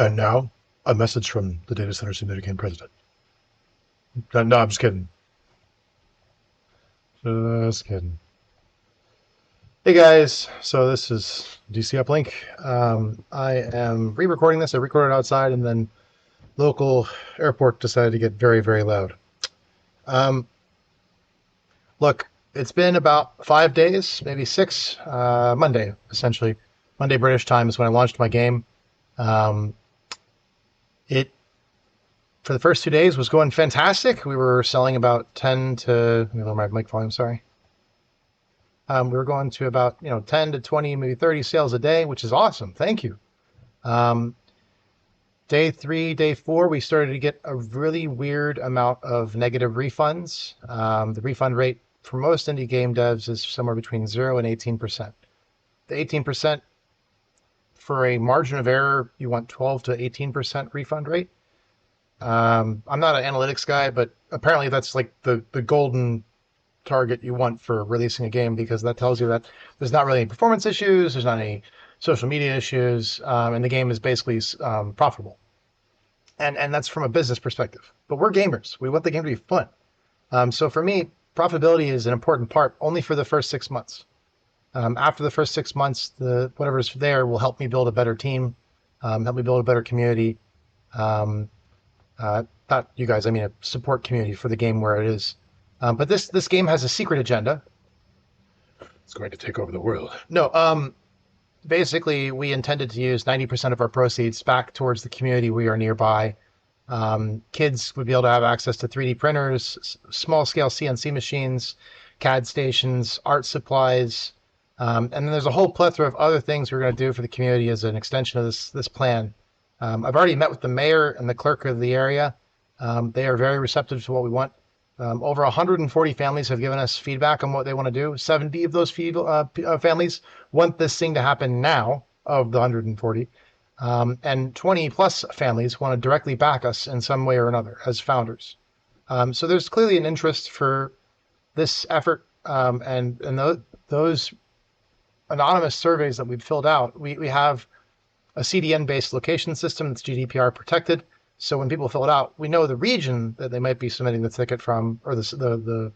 And now, a message from the data center soon to become president. No, I'm just kidding. Just kidding. Hey guys, so this is DC Uplink. I am re-recording this. I recorded outside, and then local airport decided to get very, very loud. Um, Look, it's been about 5 days, maybe six. Monday, essentially. Monday British time is when I launched my game. Um, it for the first 2 days was going fantastic. We were selling about 10 to, let me lower my mic volume, sorry. We were going to about 10 to 20, maybe 30 sales a day, which is awesome. Thank you. Um, Day 3, day 4, we started to get a really weird amount of negative refunds. The refund rate for most indie game devs is somewhere between 0 and 18%. The 18%, for a margin of error, you want 12 to 18% refund rate. I'm not an analytics guy, but apparently that's like the golden target you want for releasing a game, because that tells you that there's not really any performance issues, there's not any social media issues, and the game is basically profitable. And that's from a business perspective. But we're gamers. We want the game to be fun. So for me, profitability is an important part only for the first 6 months. After the first 6 months, whatever's there will help me build a better team, help me build a better community. Not you guys, I mean a support community for the game where it is. But this game has a secret agenda. It's going to take over the world. No, basically, we intended to use 90% of our proceeds back towards the community we are nearby. Kids would be able to have access to 3D printers, small-scale CNC machines, CAD stations, art supplies, and then there's a whole plethora of other things we're going to do for the community as an extension of this plan. I've already met with the mayor and the clerk of the area. They are very receptive to what we want. Over 140 families have given us feedback on what they want to do. 70 of those families want this thing to happen now, of the 140. And 20 plus families want to directly back us in some way or another as founders. So there's clearly an interest for this effort. And those anonymous surveys that we've filled out, we have a CDN-based location system that's GDPR protected. So when people fill it out, we know the region that they might be submitting the ticket from, or the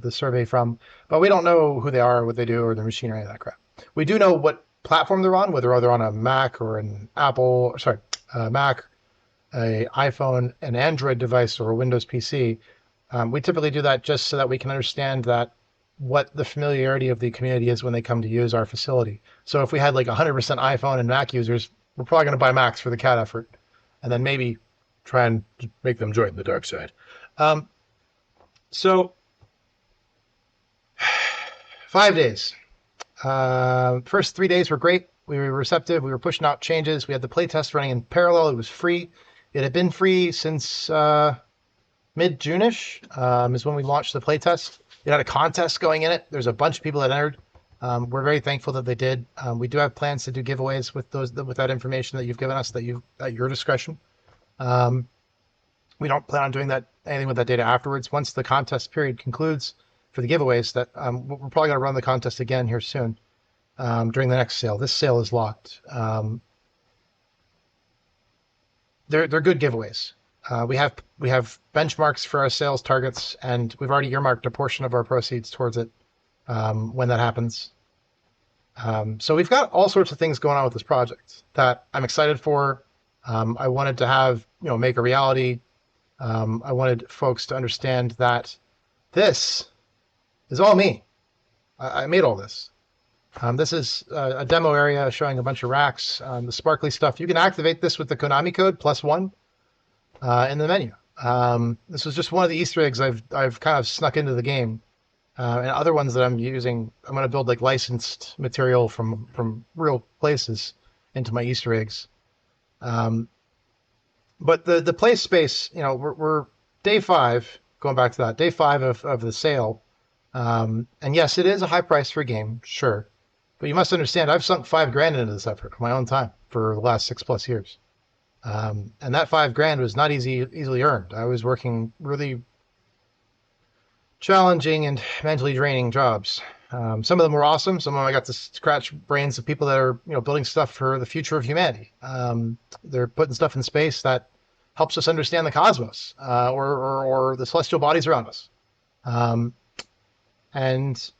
survey from, but we don't know who they are, what they do, or their machine, or any of that crap. We do know what platform they're on, whether they're on a Mac or an Mac, a iPhone, an Android device, or a Windows PC. We typically do that just so that we can understand what the familiarity of the community is when they come to use our facility. So if we had like 100% iPhone and Mac users, we're probably going to buy Macs for the CAD effort, and then maybe try and make them join the dark side. So 5 days. First 3 days were great. We were receptive. We were pushing out changes. We had the playtest running in parallel. It was free. It had been free since mid-June-ish is when we launched the playtest. It had a contest going in it. There's a bunch of people that entered. We're very thankful that they did. We do have plans to do giveaways with that information that you've given us, at your discretion. We don't plan on doing anything with that data afterwards. Once the contest period concludes for the giveaways, we're probably going to run the contest again here soon during the next sale. This sale is locked. They're good giveaways. We have benchmarks for our sales targets, and we've already earmarked a portion of our proceeds towards it. When that happens. So we've got all sorts of things going on with this project that I'm excited for. I wanted to have, make a reality. I wanted folks to understand that this is all me. I made all this. This is a demo area showing a bunch of racks, the sparkly stuff. You can activate this with the Konami code +1 in the menu. This was just one of the Easter eggs I've kind of snuck into the game. And other ones that I'm using, I'm going to build like licensed material from real places into my Easter eggs. But the play space, we're day 5, going back to that, day 5 of the sale. And yes, it is a high price for a game, sure. But you must understand, I've sunk $5,000 into this effort on my own time for the last 6+ years. And that $5,000 was not easily earned. I was working really challenging and mentally draining jobs. Some of them were awesome. Some of them I got to scratch brains of people that are building stuff for the future of humanity. They're putting stuff in space that helps us understand the cosmos or the celestial bodies around us. Um, and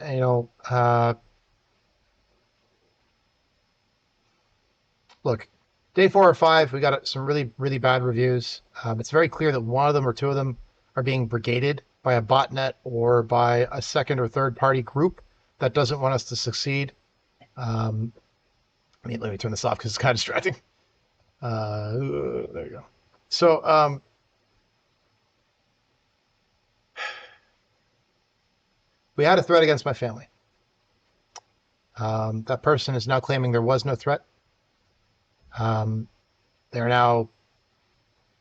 look, day 4 or 5, we got some really really bad reviews. It's very clear that one of them or two of them are being brigaded by a botnet or by a second or third party group that doesn't want us to succeed. Um, let me turn this off because it's kind of distracting. There you go. So we had a threat against my family. That person is now claiming there was no threat. Um, they're now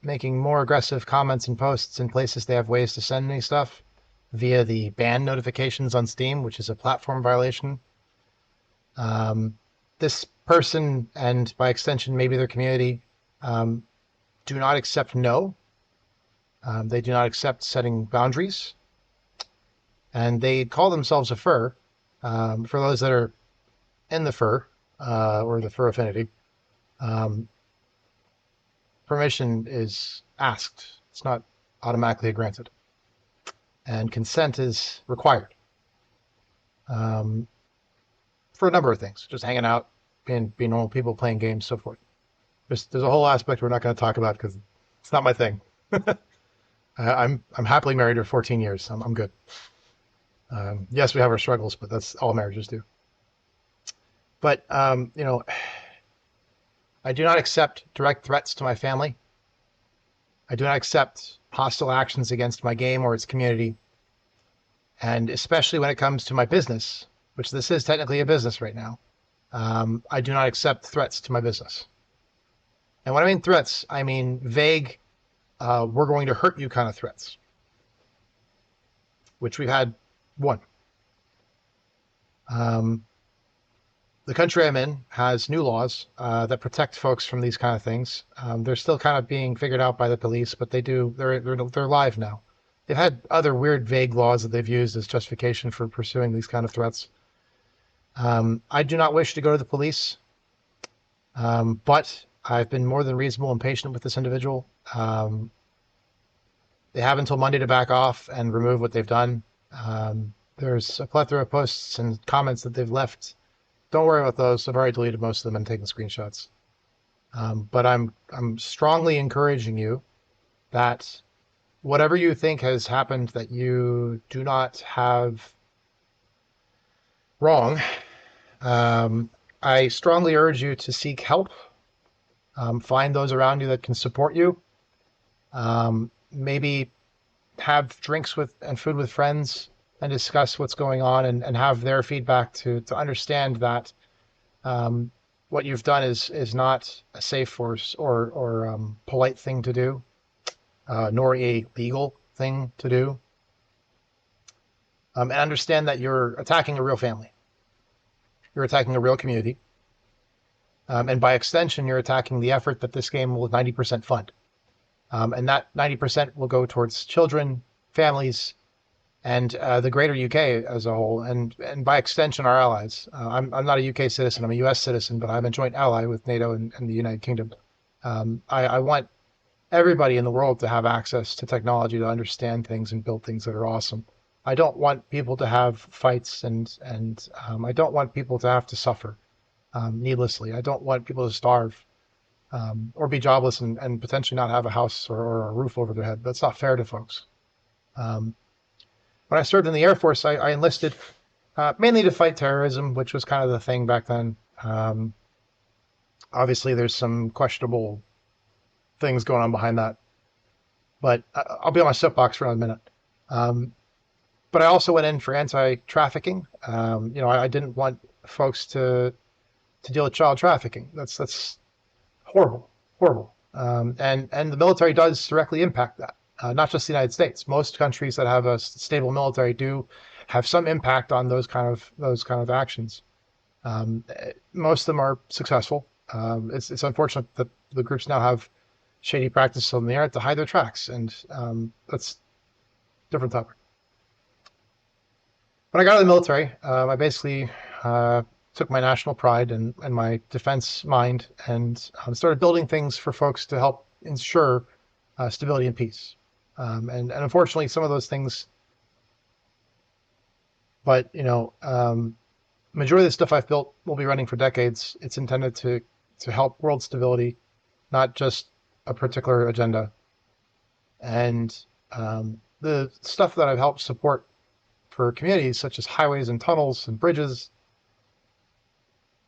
making more aggressive comments and posts in places they have ways to send me stuff via the ban notifications on Steam, which is a platform violation. This person, and by extension, maybe their community, do not accept no. They do not accept setting boundaries. And they call themselves a fur. For those that are in the fur or the fur affinity, um, permission is asked. It's not automatically granted. And consent is required for a number of things. Just hanging out, being normal people, playing games, so forth. There's a whole aspect we're not going to talk about because it's not my thing. I'm happily married for 14 years. I'm good. Yes, we have our struggles, but that's all marriages do. But I do not accept direct threats to my family. I do not accept hostile actions against my game or its community. And especially when it comes to my business, which this is technically a business right now, I do not accept threats to my business. And when I mean threats, I mean vague, we're going to hurt you kind of threats, which we've had one. The country I'm in has new laws that protect folks from these kind of things. They're still kind of being figured out by the police, but they're live now. They've had other weird, vague laws that they've used as justification for pursuing these kind of threats. I do not wish to go to the police, but I've been more than reasonable and patient with this individual. They have until Monday to back off and remove what they've done. There's a plethora of posts and comments that they've left. Don't worry about those. I've already deleted most of them and taken screenshots. But I'm strongly encouraging you that whatever you think has happened that you do not have wrong, I strongly urge you to seek help. Find those around you that can support you. Maybe have drinks with and food with friends and discuss what's going on and have their feedback to understand that what you've done is not a safe or polite thing to do, nor a legal thing to do. And understand that you're attacking a real family. You're attacking a real community. And by extension, you're attacking the effort that this game will 90% fund. And that 90% will go towards children, families, and the greater UK as a whole, and by extension, our allies. I'm not a UK citizen, I'm a US citizen, but I'm a joint ally with NATO and the United Kingdom. I want everybody in the world to have access to technology to understand things and build things that are awesome. I don't want people to have fights and I don't want people to have to suffer needlessly. I don't want people to starve or be jobless and potentially not have a house or a roof over their head. That's not fair to folks. When I served in the Air Force, I enlisted mainly to fight terrorism, which was kind of the thing back then. Obviously, there's some questionable things going on behind that, but I'll be on my soapbox for a minute. But I also went in for anti-trafficking. I didn't want folks to deal with child trafficking. That's horrible, horrible. And the military does directly impact that. Not just the United States. Most countries that have a stable military do have some impact on those kind of actions. Most of them are successful. It's unfortunate that the groups now have shady practices on the internet to hide their tracks, and that's a different topic. When I got out of the military, I basically uh, took my national pride and my defense mind and started building things for folks to help ensure stability and peace. And unfortunately, some of those things, but majority of the stuff I've built will be running for decades. It's intended to help world stability, not just a particular agenda. And the stuff that I've helped support for communities, such as highways and tunnels and bridges,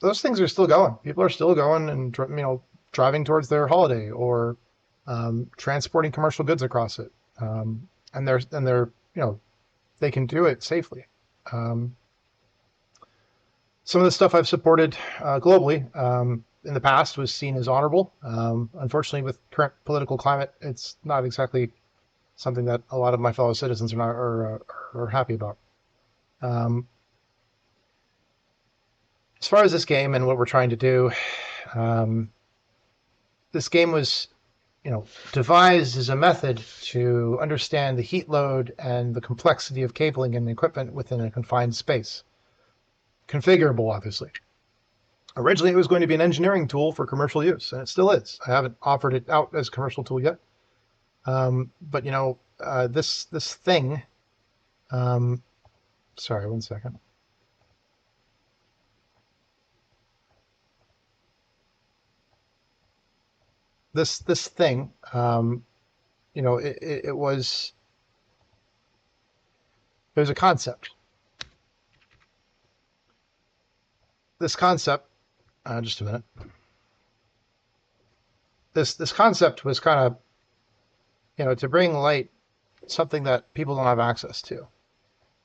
those things are still going. People are still going and driving towards their holiday or transporting commercial goods across it, and they're they can do it safely. Um, some of the stuff I've supported globally in the past was seen as honorable. Unfortunately, with current political climate, it's not exactly something that a lot of my fellow citizens are happy about. Um, as far as this game and what we're trying to do, um, this game was devised as a method to understand the heat load and the complexity of cabling and equipment within a confined space. Configurable, obviously. Originally, it was going to be an engineering tool for commercial use, and it still is. I haven't offered it out as a commercial tool yet. But this thing. Um, sorry, one second. This thing. It was there's a concept. This concept. Just a minute. This concept was kind of to bring light something that people don't have access to.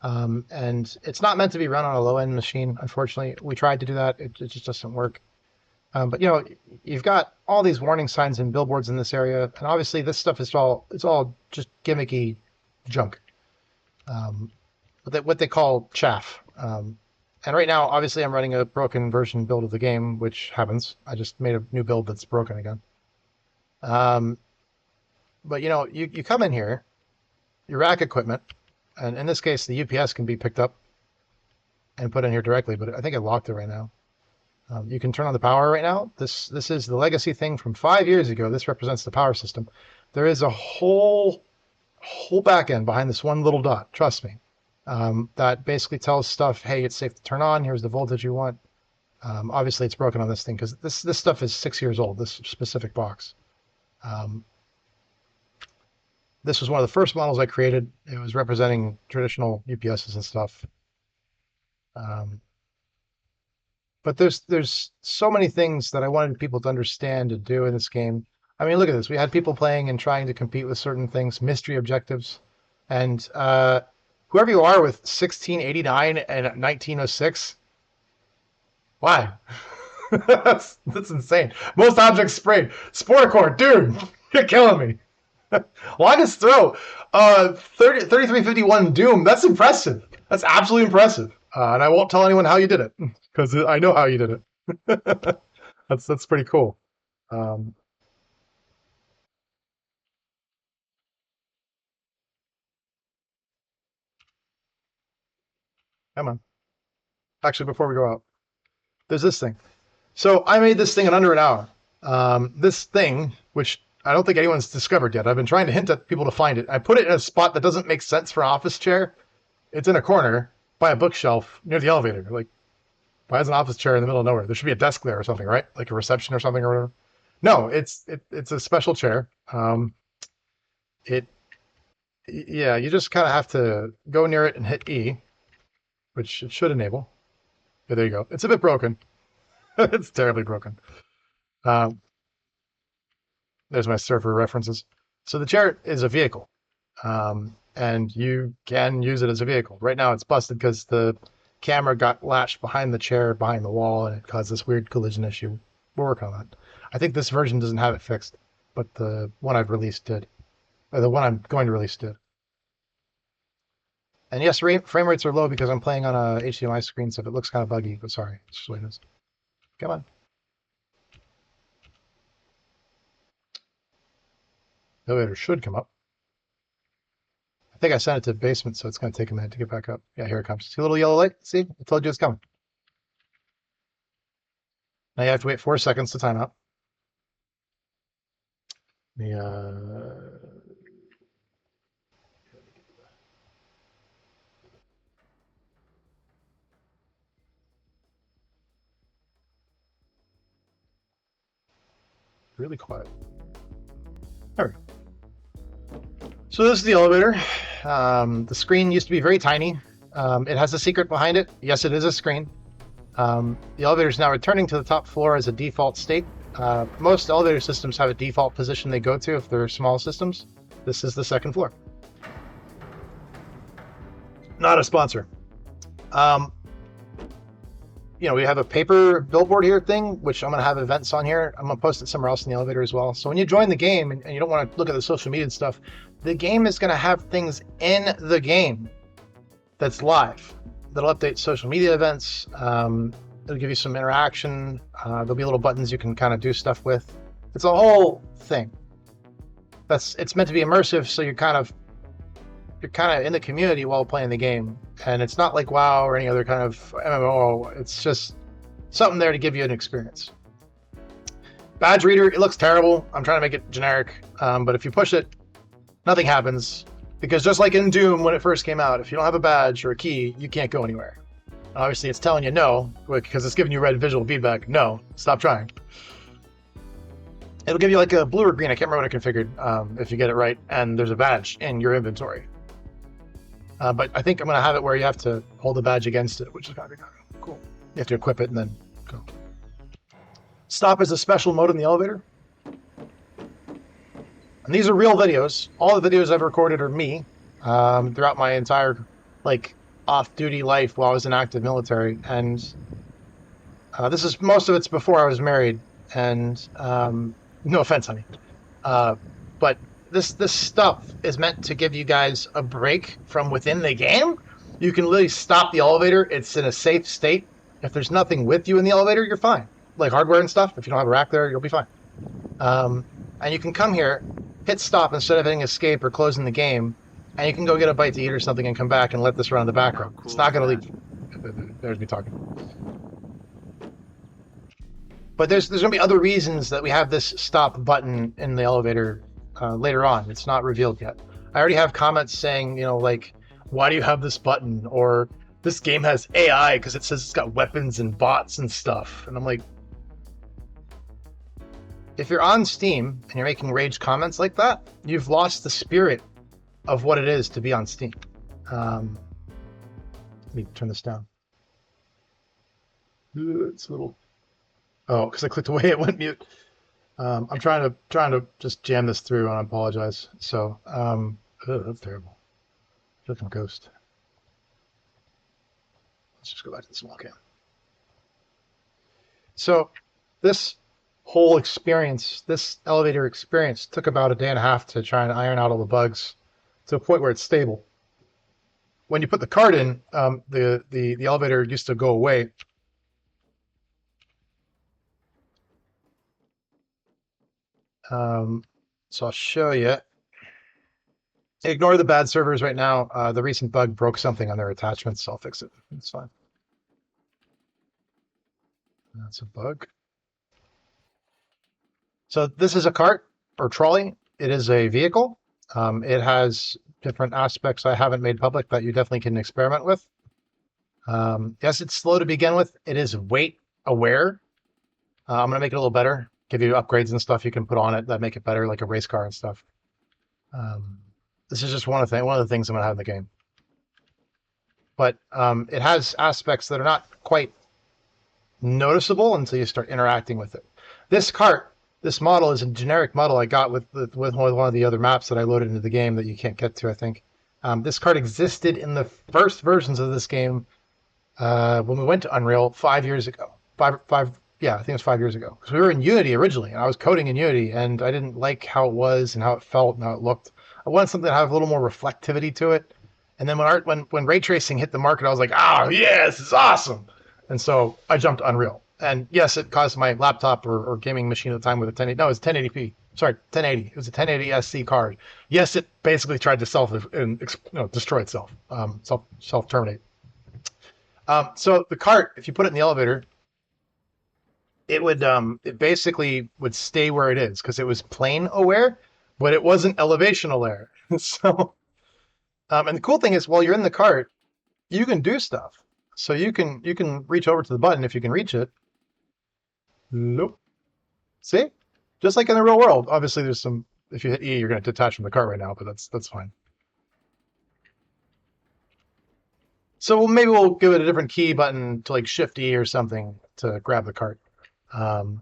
And it's not meant to be run on a low end machine. Unfortunately, we tried to do that. It just doesn't work. But you've got all these warning signs and billboards in this area, and obviously this stuff is all just gimmicky junk. What they call chaff. And right now, obviously, I'm running a broken version build of the game, which happens. I just made a new build that's broken again. Um, but you come in here, you rack equipment, and in this case, the UPS can be picked up and put in here directly. But I think I locked it right now. You can turn on the power right now. This is the legacy thing from 5 years ago. This represents the power system. There is a whole back end behind this one little dot. Trust me. That basically tells stuff. Hey, it's safe to turn on. Here's the voltage you want. Obviously, it's broken on this thing because this stuff is 6 years old. This specific box. Um, this was one of the first models I created. It was representing traditional UPSs and stuff. Um, but there's so many things that I wanted people to understand and do in this game. I mean, look at this. We had people playing and trying to compete with certain things, mystery objectives, and whoever you are with 1689 and 1906, why? That's insane. Most objects sprayed. Sporticore, dude, you're killing me. Longest throw, 3351 Doom. That's impressive. That's absolutely impressive. And I won't tell anyone how you did it because I know how you did it. That's pretty cool. Um, Come on. Actually, before we go out, there's this thing. So I made this thing in under an hour. This thing, which I don't think anyone's discovered yet. I've been trying to hint at people to find it. I put it in a spot that doesn't make sense for an office chair. It's in a corner by a bookshelf near the elevator. Like, why is an office chair in the middle of nowhere? There should be a desk there or something, right? Like a reception or something or whatever. No, it's a special chair. It Yeah, you just kind of have to go near it and hit E, which it should enable. Yeah, there you go. It's a bit broken. It's terribly broken. Um, there's my surfer references. So the chair is a vehicle, and you can use it as a vehicle. Right now, it's busted because the camera got latched behind the chair, behind the wall, and it caused this weird collision issue. We'll work on that. I think this version doesn't have it fixed, but the one I've released did. Or the one I'm going to release did. And yes, frame rates are low because I'm playing on a HDMI screen, so if it looks kind of buggy, but sorry, it's just what it is. Come on. Elevator should come up. I think I sent it to basement, so it's going to take a minute to get back up. Yeah, here it comes. See a little yellow light? See? I told you it's coming. Now you have to wait 4 seconds to time out. Really quiet. All right. So this is the elevator. The screen used to be very tiny. It has a secret behind it. Yes, it is a screen. The elevator is now returning to the top floor as a default state. Most elevator systems have a default position they go to if they're small systems. This is the second floor. Not a sponsor. We have a paper billboard here thing, which I'm going to have events on here. I'm going to post it somewhere else in the elevator as well. So when you join the game and you don't want to look at the social media and stuff, the game is going to have things in the game that's live. That'll update social media events. It'll give you some interaction. There'll be little buttons you can kind of do stuff with. It's a whole thing. It's meant to be immersive, so you're kind of in the community while playing the game. And it's not like WoW or any other kind of MMO. It's just something there to give you an experience. Badge reader, it looks terrible. I'm trying to make it generic. But if you push it, nothing happens. Because just like in Doom when it first came out, if you don't have a badge or a key, you can't go anywhere. Obviously, it's telling you no, because it's giving you red visual feedback. No, stop trying. It'll give you like a blue or green. I can't remember what I configured if you get it right. And there's a badge in your inventory. But I think I'm going to have it where you have to hold the badge against it, which is going to be kind of cool. You have to equip it and then go. Stop is a special mode in the elevator. And these are real videos. All the videos I've recorded are me throughout my entire off-duty life while I was in active military. And most of it's before I was married. And no offense, honey. But this stuff is meant to give you guys a break from within the game. You can literally stop the elevator. It's in a safe state. If there's nothing with you in the elevator, you're fine. Like hardware and stuff. If you don't have a rack there, you'll be fine. And you can come here, hit stop instead of hitting escape or closing the game, and you can go get a bite to eat or something and come back and let this run in the background. Cool. It's not going to leave. There's me talking. But there's going to be other reasons that we have this stop button in the elevator later on. It's not revealed yet. I already have comments saying, why do you have this button? Or this game has AI because it says it's got weapons and bots and stuff. And I'm like, if you're on Steam and you're making rage comments like that, you've lost the spirit of what it is to be on Steam. Let me turn this down. It's a little... Oh, because I clicked away, it went mute. I'm trying to just jam this through, and I apologize. So, that's terrible. I feel like I'm a ghost. Let's just go back to the small cam. So, this whole experience, this elevator experience, took about a day and a half to try and iron out all the bugs to a point where it's stable. When you put the card in, the elevator used to go away. So I'll show you. Ignore the bad servers right now. The recent bug broke something on their attachments, so I'll fix it. It's fine. That's a bug. So this is a cart or trolley. It is a vehicle. It has different aspects I haven't made public that you definitely can experiment with. Yes, it's slow to begin with. It is weight aware. I'm going to make it a little better. Give you upgrades and stuff you can put on it that make it better, like a race car and stuff. This is just one of the things I'm going to have in the game. But it has aspects that are not quite noticeable until you start interacting with it. This cart, this model is a generic model I got with one of the other maps that I loaded into the game that you can't get to, I think. This cart existed in the first versions of this game when we went to Unreal 5 years ago. Yeah, I think it was 5 years ago. Because we were in Unity originally, and I was coding in Unity, and I didn't like how it was and how it felt and how it looked. I wanted something to have a little more reflectivity to it. And then when ray tracing hit the market, I was like, oh, yeah, this is awesome. And so I jumped to Unreal. And yes, it caused my laptop or gaming machine at the time with a 1080. No, it was 1080p. Sorry, 1080. It was a 1080 SC card. Yes, it basically tried to destroy itself, self terminate. So the cart, if you put it in the elevator, it basically would stay where it is because it was plane aware, but it wasn't elevation aware. So and the cool thing is, while you're in the cart, you can do stuff. So you can reach over to the button if you can reach it. Nope. See, just like in the real world. Obviously, there's some. If you hit E, you're going to detach from the cart right now, but that's fine. So maybe we'll give it a different key button to like Shift E or something to grab the cart. Um,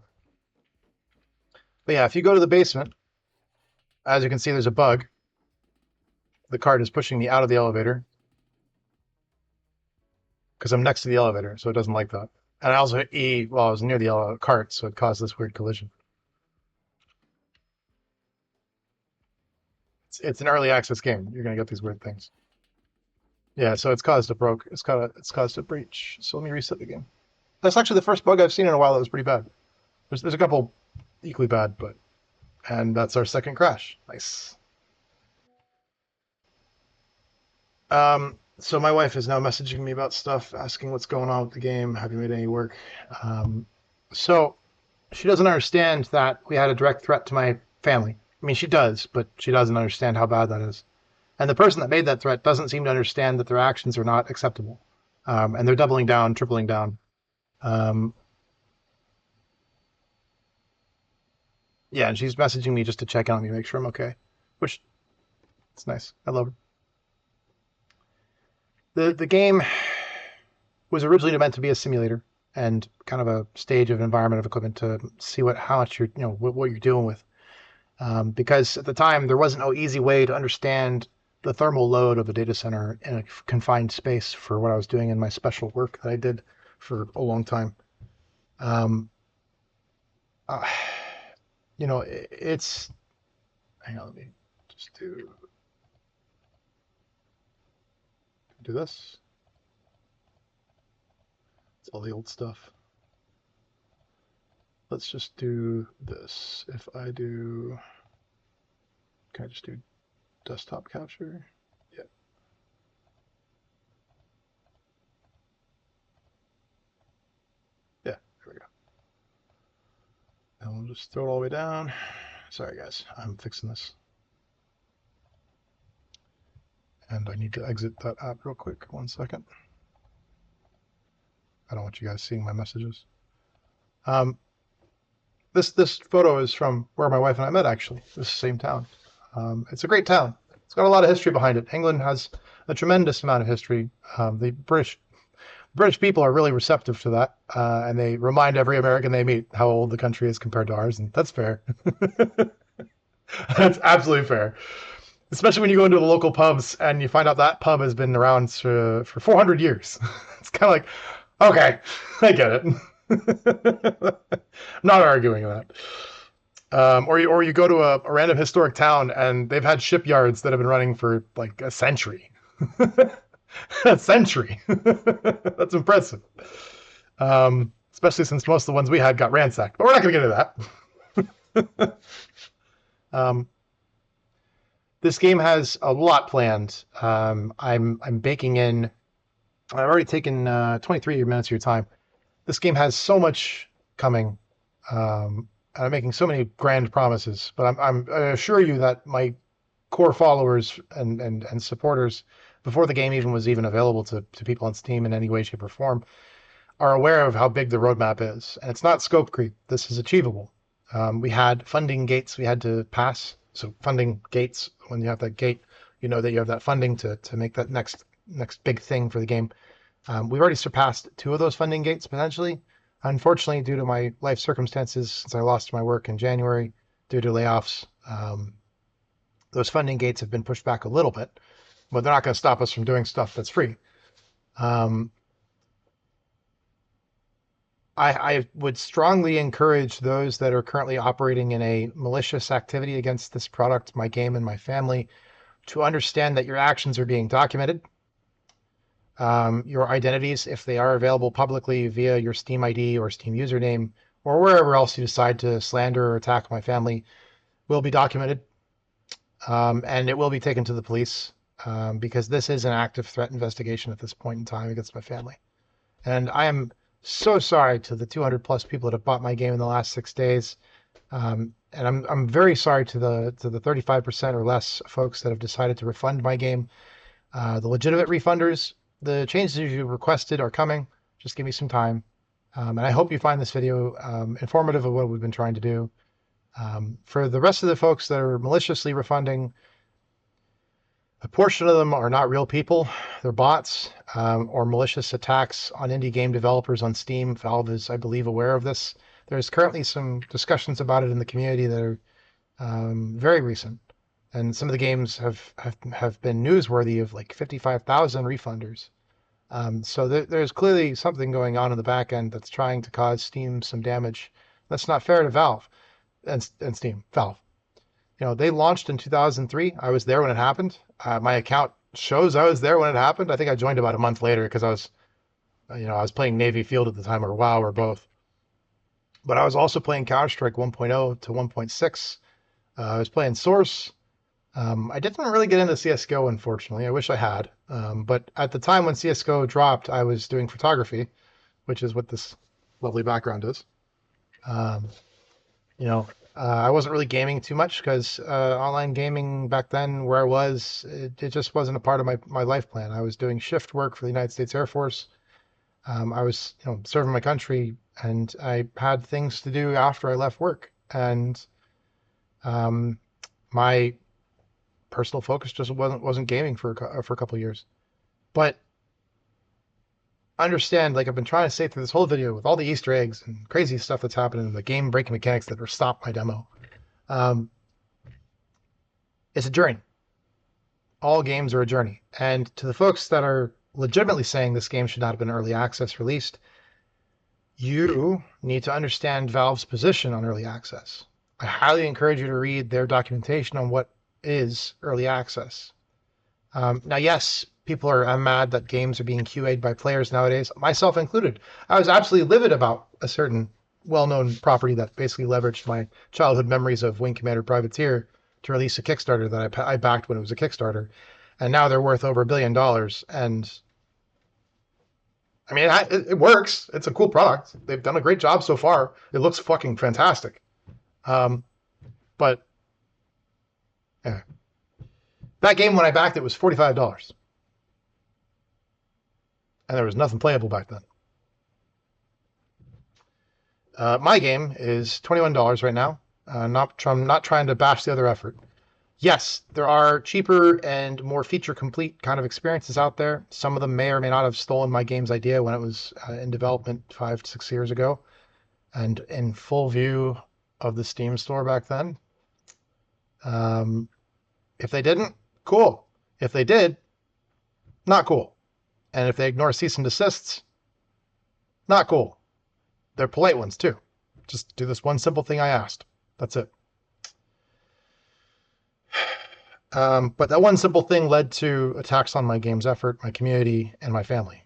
but yeah, if you go to the basement, as you can see, there's a bug. The cart is pushing me out of the elevator because I'm next to the elevator, so it doesn't like that. And I also hit E while I was near the cart, so it caused this weird collision. It's an early access game. You're gonna get these weird things. Yeah, so it's caused a breach. So let me reset the game. That's actually the first bug I've seen in a while that was pretty bad. There's a couple equally bad, but and that's our second crash. Nice. So my wife is now messaging me about stuff, asking what's going on with the game. Have you made any work? Um, so she doesn't understand that we had a direct threat to my family. I mean, she does, but she doesn't understand how bad that is. And the person that made that threat doesn't seem to understand that their actions are not acceptable. And they're doubling down, tripling down. Um, yeah, and she's messaging me just to check on me, make sure I'm okay, which it's nice. I love her. The game was originally meant to be a simulator and kind of a stage of environment of equipment to see how much what you're dealing with. Because at the time there wasn't no easy way to understand the thermal load of a data center in a confined space for what I was doing in my special work that I did for a long time. Um, uh, it's hang on, let me just do this. It's all the old stuff. Let's just do this. If I do, can I just do desktop capture? Yeah. Yeah, there we go. And we'll just throw it all the way down. Sorry guys, I'm fixing this. And I need to exit that app real quick. 1 second. I don't want you guys seeing my messages. Um, this photo is from where my wife and I met, actually. This same town. It's a great town. It's got a lot of history behind it. England has a tremendous amount of history. The British people are really receptive to that, and they remind every American they meet how old the country is compared to ours, and that's fair. That's absolutely fair. Especially when you go into the local pubs and you find out that pub has been around for 400 years. It's kind of like, okay, I get it. I'm not arguing that. Or you go to a random historic town and they've had shipyards that have been running for like a century. A century. That's impressive. Especially since most of the ones we had got ransacked. But we're not going to get into that. um, this game has a lot planned. I'm baking in. I've already taken 23 minutes of your time. This game has so much coming. I'm making so many grand promises, but I assure you that my core followers and supporters, before the game was even available to people on Steam in any way, shape, or form, are aware of how big the roadmap is, and it's not scope creep. This is achievable. We had funding gates we had to pass. So funding gates, when you have that gate, you know that you have that funding to make that next big thing for the game. We've already surpassed two of those funding gates potentially. Unfortunately, due to my life circumstances, since I lost my work in January due to layoffs, those funding gates have been pushed back a little bit, but they're not going to stop us from doing stuff that's free. Um, I would strongly encourage those that are currently operating in a malicious activity against this product, my game, and my family to understand that your actions are being documented. your identities, if they are available publicly via your Steam ID or Steam username, or wherever else you decide to slander or attack my family, will be documented, and it will be taken to the police, because this is an active threat investigation at this point in time against my family. And I am so sorry to the 200 plus people that have bought my game in the last 6 days. And I'm very sorry to the 35% or less folks that have decided to refund my game. The legitimate refunders, the changes you requested are coming. Just give me some time. And I hope you find this video informative of what we've been trying to do. For the rest of the folks that are maliciously refunding, a portion of them are not real people. They're bots, or malicious attacks on indie game developers on Steam. Valve is, I believe, aware of this. There's currently some discussions about it in the community that are very recent. And some of the games have been newsworthy of like 55,000 refunders. So there's clearly something going on in the back end that's trying to cause Steam some damage. That's not fair to Valve and Steam. Valve. They launched in 2003. I was there when it happened. My account shows I was there when it happened. I think I joined about a month later because I was playing Navy Field at the time, or WoW, or both. But I was also playing Counter-Strike 1.0 to 1.6. I was playing Source. I didn't really get into CSGO, unfortunately. I wish I had. But at the time when CSGO dropped, I was doing photography, which is what this lovely background is. Um, I wasn't really gaming too much because online gaming back then, where I was, it just wasn't a part of my life plan. I was doing shift work for the United States Air Force. I was, serving my country, and I had things to do after I left work. And um, my personal focus just wasn't gaming for a couple of years. But understand, like I've been trying to say through this whole video, with all the Easter eggs and crazy stuff that's happening, the game breaking mechanics that are stopped my demo, um, it's a journey. All games are a journey. And to the folks that are legitimately saying this game should not have been early access released, you need to understand Valve's position on early access. I highly encourage you to read their documentation on what is early access. Now, yes, people are mad that games are being QA'd by players nowadays, myself included. I was absolutely livid about a certain well-known property that basically leveraged my childhood memories of Wing Commander Privateer to release a Kickstarter that I backed when it was a Kickstarter. And now they're worth over $1 billion. And I mean, it works. It's a cool product. They've done a great job so far. It looks fucking fantastic. But yeah. That game, when I backed it, was $45. And there was nothing playable back then. My game is $21 right now. Not trying to bash the other effort. Yes, there are cheaper and more feature-complete kind of experiences out there. Some of them may or may not have stolen my game's idea when it was in development 5-6 years ago, and in full view of the Steam store back then. If they didn't, cool. If they did, not cool. And if they ignore cease and desists, not cool. They're polite ones too. Just do this one simple thing I asked. That's it. But that one simple thing led to attacks on my game's effort, my community, and my family.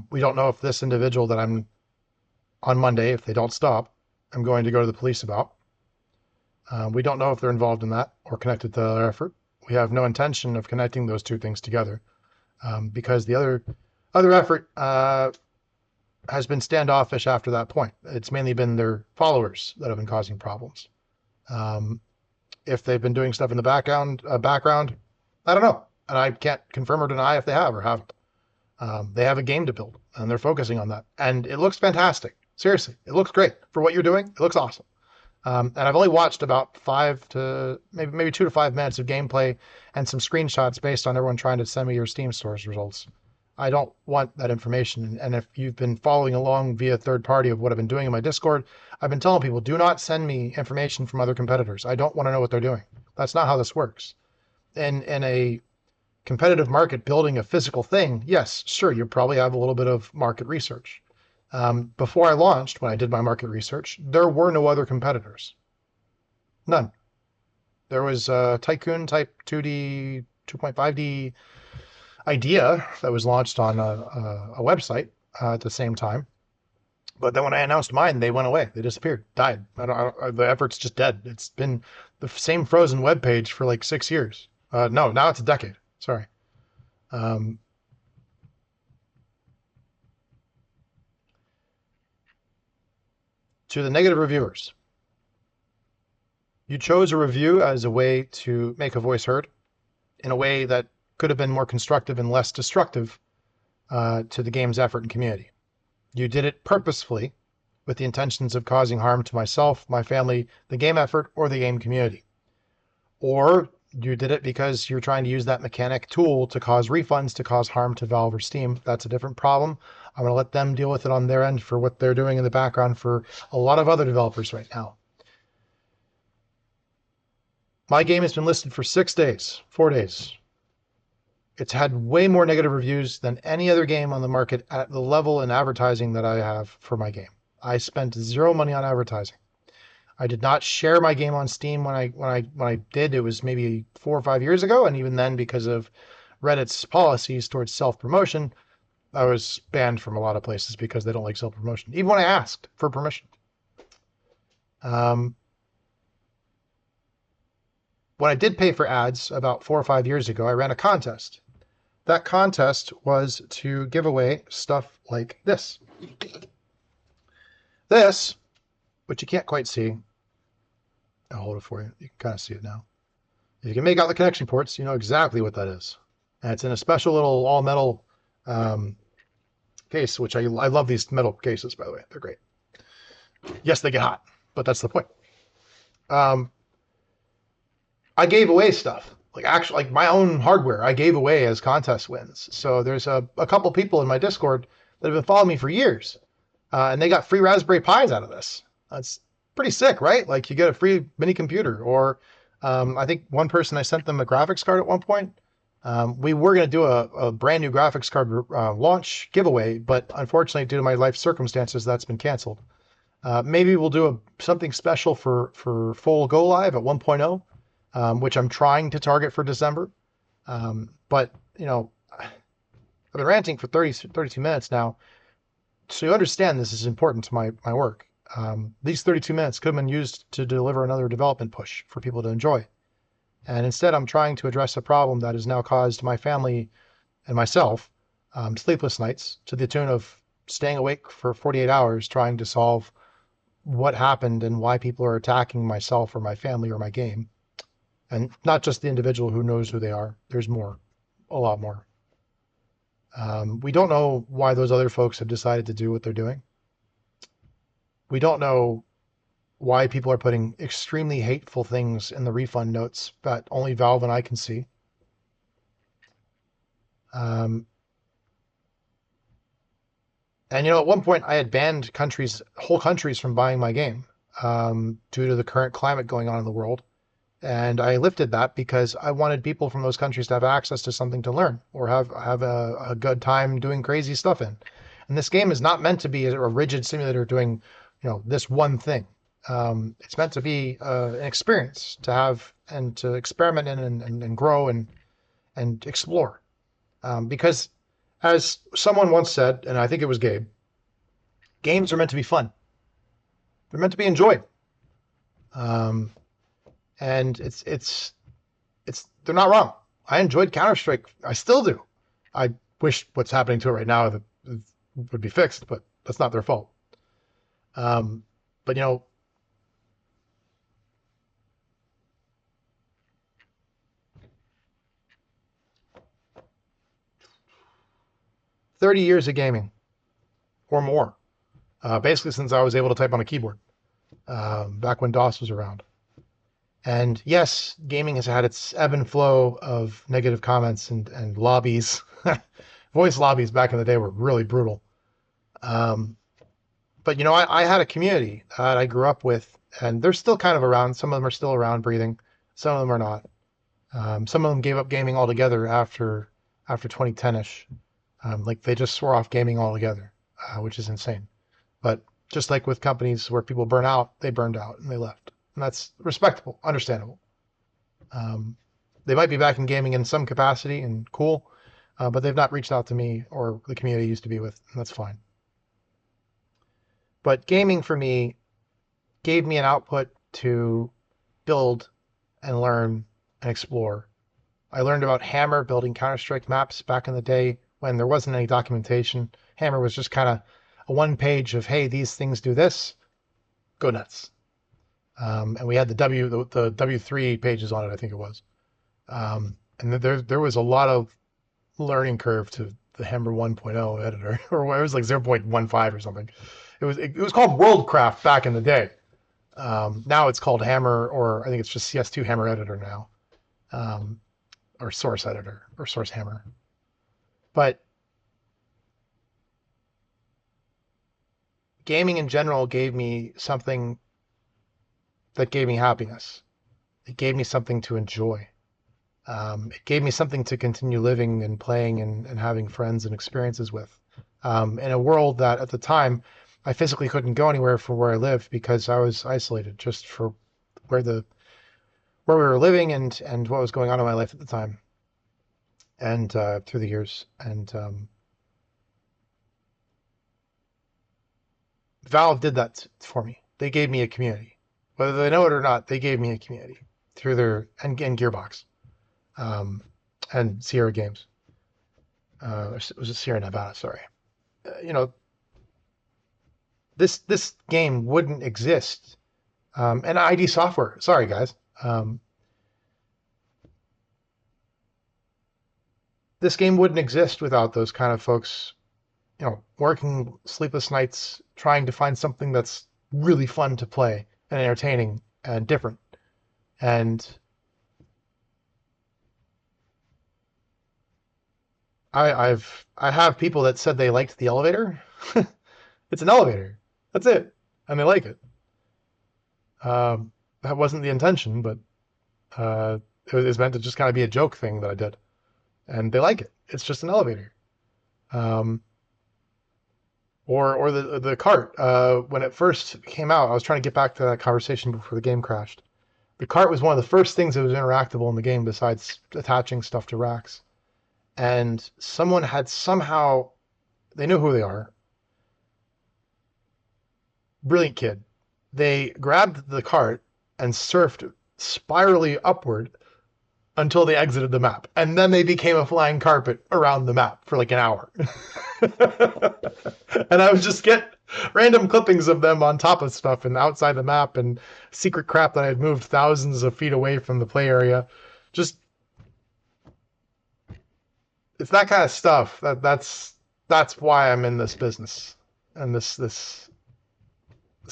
We don't know if this individual that I'm on Monday, if they don't stop, I'm going to go to the police about. We don't know if they're involved in that or connected to their effort. We have no intention of connecting those two things together, because the other effort has been standoffish after that point. It's mainly been their followers that have been causing problems. If they've been doing stuff in the background, I don't know. And I can't confirm or deny if they have or haven't. They have a game to build, and they're focusing on that. And it looks fantastic. Seriously, it looks great. For what you're doing, it looks awesome. And I've only watched about 5 to maybe 2 to 5 minutes of gameplay and some screenshots based on everyone trying to send me your Steam stores results. I don't want that information. And if you've been following along via third party of what I've been doing in my Discord, I've been telling people, do not send me information from other competitors. I don't want to know what they're doing. That's not how this works. In a competitive market, building a physical thing, yes, sure, you probably have a little bit of market research. Before I launched, when I did my market research, there were no other competitors. None. There was Tycoon Type 2D, 2.5D. idea that was launched on a website at the same time. But then when I announced mine, they went away. They disappeared, died. The effort's just dead. It's been the same frozen web page for like 6 years. No, now it's a decade. Sorry. Um, to the negative reviewers, you chose a review as a way to make a voice heard in a way that could have been more constructive and less destructive to the game's effort and community. You did it purposefully with the intentions of causing harm to myself, my family, the game effort, or the game community. Or you did it because you're trying to use that mechanic tool to cause refunds, to cause harm to Valve or Steam. That's a different problem. I'm going to let them deal with it on their end for what they're doing in the background for a lot of other developers right now. My game has been listed for 6 days, 4 days. It's had way more negative reviews than any other game on the market at the level in advertising that I have for my game. I spent zero money on advertising. I did not share my game on Steam when I did. It was maybe 4 or 5 years ago, and even then, because of Reddit's policies towards self-promotion, I was banned from a lot of places because they don't like self-promotion, even when I asked for permission. When I did pay for ads about 4 or 5 years ago, I ran a contest. That contest was to give away stuff like this. This, which you can't quite see. I'll hold it for you. You can kind of see it now. If you can make out the connection ports, you know exactly what that is. And it's in a special little all-metal case, which I love these metal cases, by the way. They're great. Yes, they get hot, but that's the point. I gave away stuff. Like my own hardware, I gave away as contest wins. So there's a couple people in my Discord that have been following me for years, and they got free Raspberry Pis out of this. That's pretty sick, right? Like you get a free mini computer, or I think one person I sent them a graphics card at one point. We were going to do a brand new graphics card launch giveaway, but unfortunately, due to my life circumstances, that's been canceled. Maybe we'll do something special for full go live at 1.0. Which I'm trying to target for December. But, you know, I've been ranting for 32 minutes now. So you understand this is important to my work. These 32 minutes could have been used to deliver another development push for people to enjoy. And instead, I'm trying to address a problem that has now caused my family and myself sleepless nights to the tune of staying awake for 48 hours trying to solve what happened and why people are attacking myself or my family or my game. And not just the individual who knows who they are. There's more, a lot more. We don't know why those other folks have decided to do what they're doing. We don't know why people are putting extremely hateful things in the refund notes that only Valve and I can see. And at one point I had banned whole countries from buying my game due to the current climate going on in the world. And I lifted that because I wanted people from those countries to have access to something to learn or have a good time doing crazy stuff in. And this game is not meant to be a rigid simulator doing, this one thing. It's meant to be an experience to have and to experiment in and grow and explore. Because as someone once said, and I think it was Gabe, games are meant to be fun. They're meant to be enjoyed. And they're not wrong. I enjoyed Counter-Strike. I still do. I wish what's happening to it right now would be fixed, but that's not their fault. But 30 years of gaming or more, basically since I was able to type on a keyboard, back when DOS was around. And yes, gaming has had its ebb and flow of negative comments and lobbies. Voice lobbies back in the day were really brutal. But I had a community that I grew up with, and they're still kind of around. Some of them are still around breathing. Some of them are not. Some of them gave up gaming altogether after 2010-ish. Like they just swore off gaming altogether, which is insane. But just like with companies where people burn out, they burned out and they left. And that's respectable, understandable. They might be back in gaming in some capacity and cool, but they've not reached out to me or the community I used to be with, and that's fine. But gaming for me gave me an output to build and learn and explore. I learned about Hammer building Counter-Strike maps back in the day when there wasn't any documentation. Hammer was just kind of a one page of, hey, these things do this, go nuts. And we had the W3 pages on it, I think it was. And there was a lot of learning curve to the Hammer 1.0 editor, or it was like 0.15 or something. It was called Worldcraft back in the day. Now it's called Hammer, or I think it's just CS2 Hammer Editor now, or Source Editor, or Source Hammer. But gaming in general gave me something that gave me happiness. It gave me something to enjoy. It gave me something to continue living and playing and having friends and experiences with. In a world that at the time I physically couldn't go anywhere for where I lived because I was isolated just for where we were living and what was going on in my life at the time and through the years. And Valve did that for me. They gave me a community. Whether they know it or not, they gave me a community through their and Gearbox and Sierra Games. Was it Sierra Nevada? Sorry. You know, this game wouldn't exist. And ID Software. Sorry, guys. This game wouldn't exist without those kind of folks, working sleepless nights trying to find something that's really fun to play and entertaining and different. And I have people that said they liked the elevator. It's an elevator. That's it, and they like it. That wasn't the intention, but it was meant to just kind of be a joke thing that I did, and they like it. It's just an elevator. Or the cart. When it first came out, I was trying to get back to that conversation before the game crashed. The cart was one of the first things that was interactable in the game besides attaching stuff to racks. And someone had somehow, they knew who they are. Brilliant kid. They grabbed the cart and surfed spirally upward until they exited the map. And then they became a flying carpet around the map for like an hour. And I would just get random clippings of them on top of stuff and outside the map and secret crap that I had moved thousands of feet away from the play area. Just, it's that kind of stuff that's why I'm in this business and this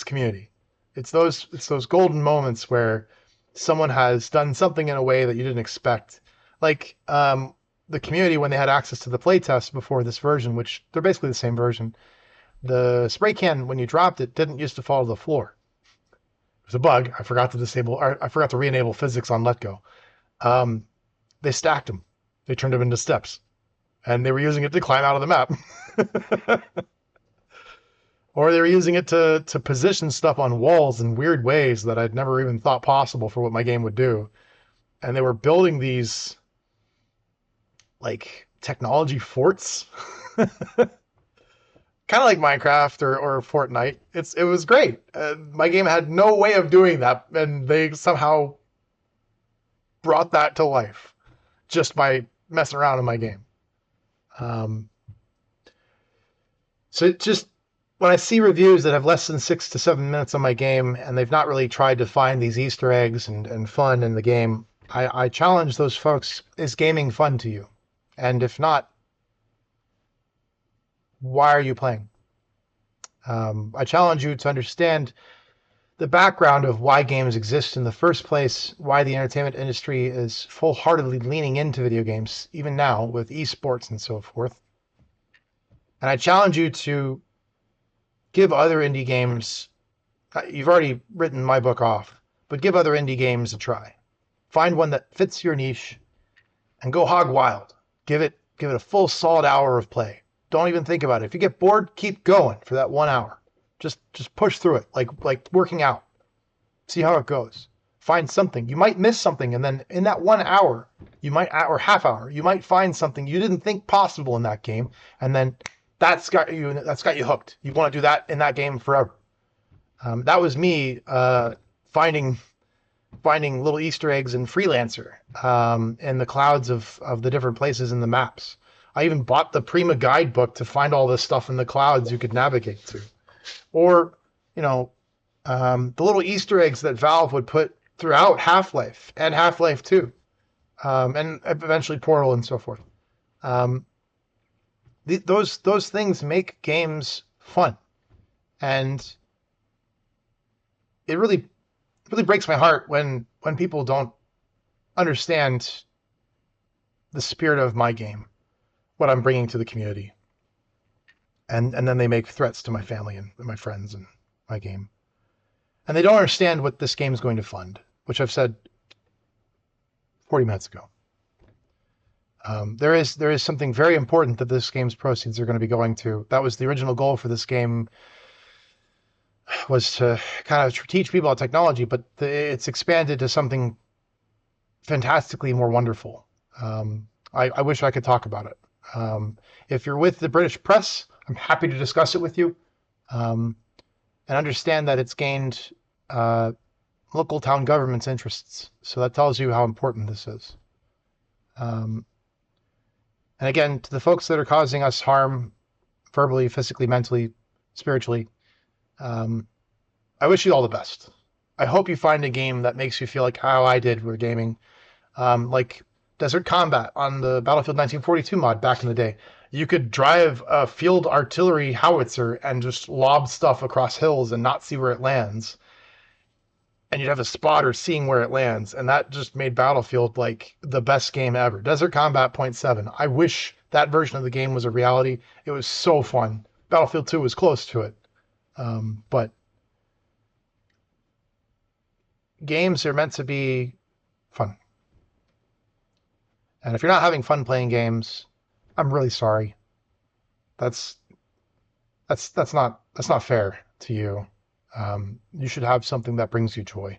community. It's those golden moments where someone has done something in a way that you didn't expect. Like the community, when they had access to the playtest before this version, which they're basically the same version, the spray can, when you dropped it, didn't used to fall to the floor. It was a bug. I forgot to re-enable physics on Let Go. They stacked them. They turned them into steps. And they were using it to climb out of the map. Or they were using it to position stuff on walls in weird ways that I'd never even thought possible for what my game would do. And they were building these like technology forts. Kind of like Minecraft or Fortnite. It was great. My game had no way of doing that, and they somehow brought that to life just by messing around in my game. So it just, when I see reviews that have less than 6 to 7 minutes on my game and they've not really tried to find these Easter eggs and fun in the game, I challenge those folks, is gaming fun to you? And if not, why are you playing? I challenge you to understand the background of why games exist in the first place, why the entertainment industry is full-heartedly leaning into video games, even now with esports and so forth. And I challenge you to give other indie games, you've already written my book off, but give other indie games a try. Find one that fits your niche and go hog wild. Give it a full solid hour of play. Don't even think about it. If you get bored, keep going for that 1 hour. Just push through it, like working out. See how it goes. find something. You might miss something, and then in that 1 hour, you might or half hour, you might find something you didn't think possible in that game, and then that's got you hooked. You want to do that in that game forever. That was me finding finding little Easter eggs in Freelancer in the clouds of the different places in the maps. I even bought the Prima guidebook to find all this stuff in the clouds you could navigate to. Or, you know, the little Easter eggs that Valve would put throughout Half-Life and Half-Life 2, and eventually Portal and so forth. Um, those things make games fun, and it really breaks my heart when people don't understand the spirit of my game, what I'm bringing to the community, and then they make threats to my family and my friends and my game, and they don't understand what this game is going to fund, which I've said 40 minutes ago. There is something very important that this game's proceeds are going to be going to. That was the original goal for this game, was to kind of teach people about technology, but it's expanded to something fantastically more wonderful. I wish I could talk about it. If you're with the British press, I'm happy to discuss it with you, and understand that it's gained local town government's interests. So that tells you how important this is. And again, to the folks that are causing us harm, verbally, physically, mentally, spiritually, I wish you all the best. I hope you find a game that makes you feel like how I did with gaming, like Desert Combat on the Battlefield 1942 mod back in the day. You could drive a field artillery howitzer and just lob stuff across hills and not see where it lands. And you'd have a spotter seeing where it lands. And that just made Battlefield like the best game ever. Desert Combat Point 7. I wish that version of the game was a reality. It was so fun. Battlefield 2 was close to it. But games are meant to be fun. And if you're not having fun playing games, I'm really sorry. That's not fair to you. You should have something that brings you joy.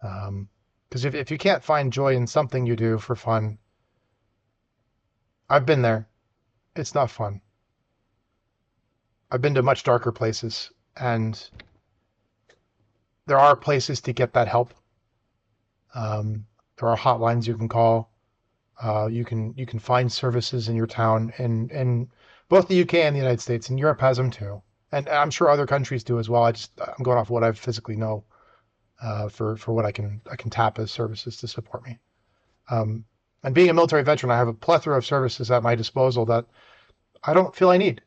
Because if you can't find joy in something you do for fun, I've been there. It's not fun. I've been to much darker places, and there are places to get that help. There are hotlines you can call. You can find services in your town in both the UK and the United States, and Europe has them too. And I'm sure other countries do as well. I'm going off what I physically know for what I can tap as services to support me. And being a military veteran, I have a plethora of services at my disposal that I don't feel I need.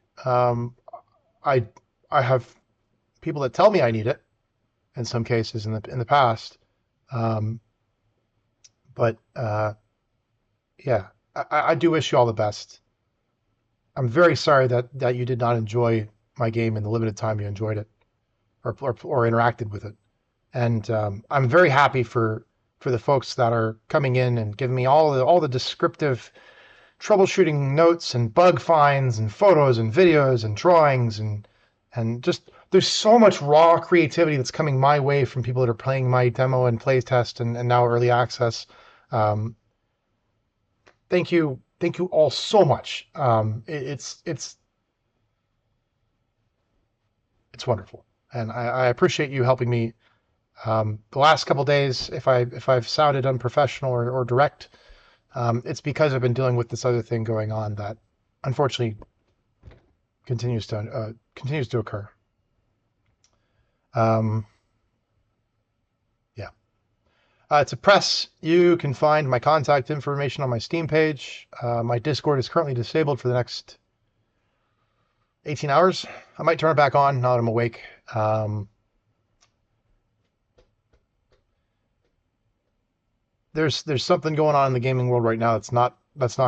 I have people that tell me I need it in some cases in the past, but yeah, I do wish you all the best. I'm very sorry that you did not enjoy my game in the limited time you enjoyed it or interacted with it. And I'm very happy for the folks that are coming in and giving me all the descriptive troubleshooting notes and bug finds and photos and videos and drawings and just there's so much raw creativity that's coming my way from people that are playing my demo and play test and now early access. Thank you all so much. It's wonderful, and I appreciate you helping me. The last couple days, if I've sounded unprofessional or direct, it's because I've been dealing with this other thing going on that, unfortunately, continues to occur. Yeah. To press, you can find my contact information on my Steam page. My Discord is currently disabled for the next 18 hours. I might turn it back on now that I'm awake. There's something going on in the gaming world right now that's not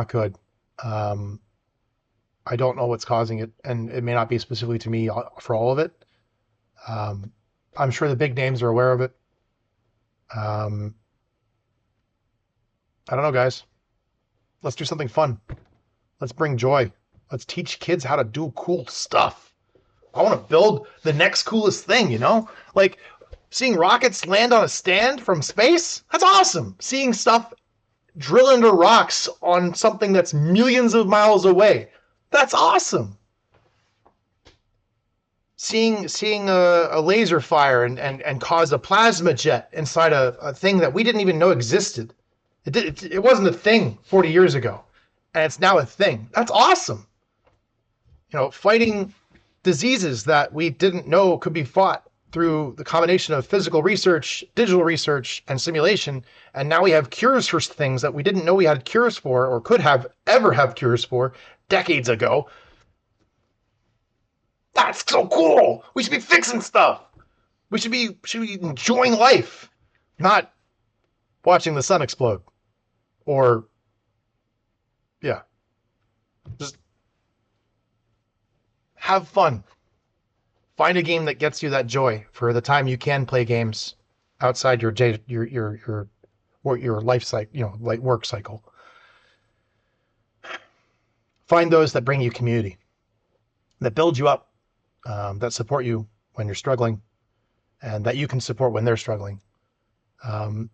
good. I don't know what's causing it, and it may not be specifically to me for all of it. I'm sure the big names are aware of it. I don't know, guys. Let's do something fun. Let's bring joy. Let's teach kids how to do cool stuff. I want to build the next coolest thing, Like, Seeing rockets land on a stand from space, that's awesome. Seeing stuff drill into rocks on something that's millions of miles away, that's awesome. Seeing a laser fire and cause a plasma jet inside a thing that we didn't even know existed. It wasn't a thing 40 years ago, and it's now a thing. That's awesome. Fighting diseases that we didn't know could be fought through the combination of physical research, digital research, and simulation. And now we have cures for things that we didn't know we had cures for or could have ever have cures for decades ago. That's so cool. We should be fixing stuff. We should be enjoying life, not watching the sun explode. Or, yeah, just have fun. Find a game that gets you that joy for the time you can play games outside your life cycle, like work cycle. Find those that bring you community, that build you up, that support you when you're struggling, and that you can support when they're struggling. And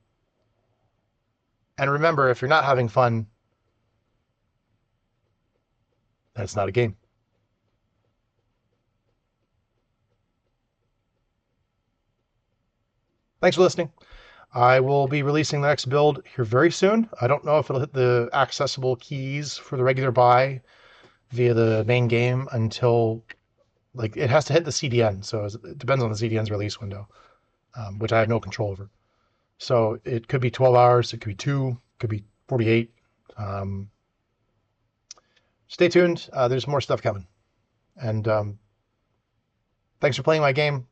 remember, if you're not having fun, then it's not a game. Thanks for listening. I will be releasing the next build here very soon. I don't know if it'll hit the accessible keys for the regular buy via the main game until, like, it has to hit the CDN. So it depends on the CDN's release window, which I have no control over. So it could be 12 hours, it could be 2, it could be 48. Stay tuned. There's more stuff coming. And thanks for playing my game.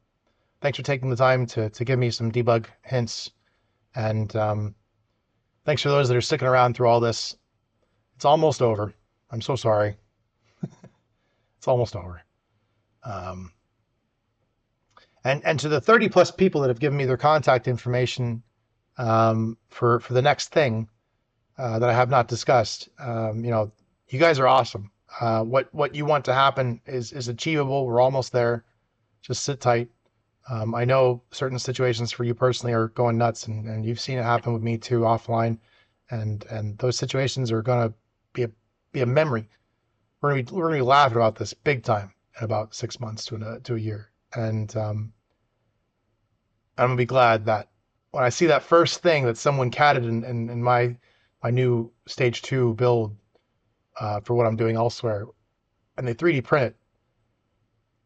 Thanks for taking the time to give me some debug hints. And thanks for those that are sticking around through all this. It's almost over. I'm so sorry. It's almost over. And to the 30 plus people that have given me their contact information for the next thing that I have not discussed, you guys are awesome. What you want to happen is achievable. We're almost there. Just sit tight. I know certain situations for you personally are going nuts, and you've seen it happen with me too offline, and those situations are gonna be a memory. We're gonna be laughing about this big time in about 6 months to a year, and I'm gonna be glad that when I see that first thing that someone catted in my new stage 2 build for what I'm doing elsewhere, and they 3D print it,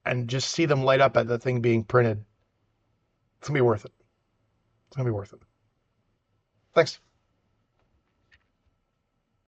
and just see them light up at the thing being printed. It's gonna be worth it. It's gonna be worth it. Thanks.